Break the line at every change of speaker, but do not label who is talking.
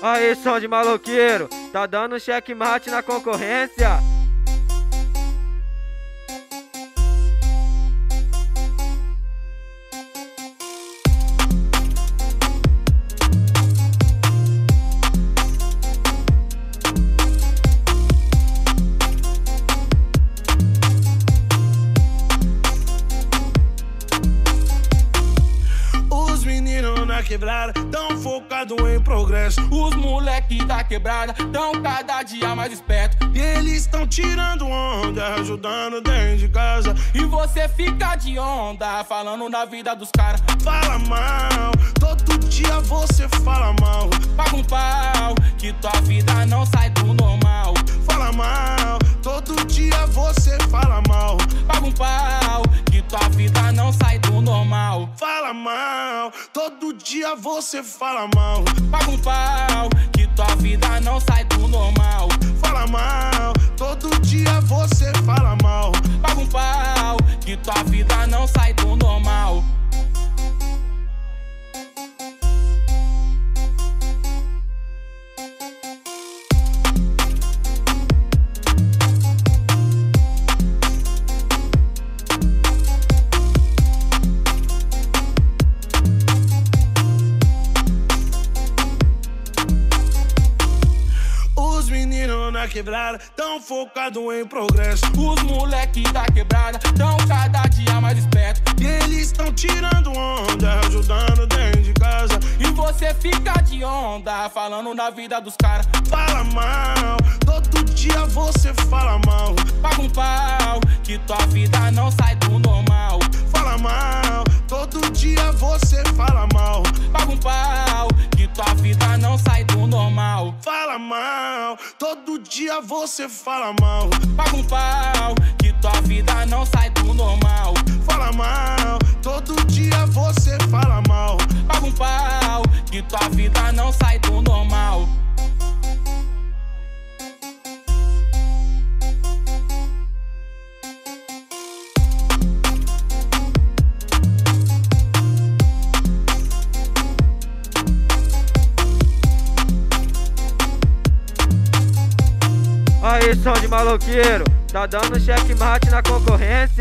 Aí, som de maloqueiro, tá dando checkmate na concorrência.
Na quebrada, tão focado em progresso.
Os moleque da quebrada tão cada dia mais esperto.
E eles tão tirando onda, ajudando dentro de casa.
E você fica de onda, falando na vida dos caras.
Fala mal, todo dia você fala mal.
Paga um pau, que tua vida não sai do normal.
Fala mal, todo dia você fala mal.
Paga um pau, que tua vida não sai do normal.
Fala mal, todo dia você fala mal.
Paga um pau, que tua vida não sai do normal.
Fala mal, todo dia você fala mal.
Paga um pau, que tua vida não sai do normal.
Na quebrada, tão focado em progresso.
Os moleque da quebrada tão cada dia mais esperto.
E eles tão tirando onda, ajudando dentro de casa.
E você fica de onda, falando na vida dos caras.
Fala mal, todo dia você fala mal.
Paga um pau, que tua vida não sai do normal.
Fala mal, todo dia você fala mal.
Paga um pau, que tua vida não sai do normal.
Fala mal, todo dia você fala mal.
Paga um pau, que tua vida não sai do normal.
Fala mal, todo dia você fala mal.
Paga um pau, que tua vida não sai do normal.
Aí, som de maloqueiro, tá dando checkmate na concorrência.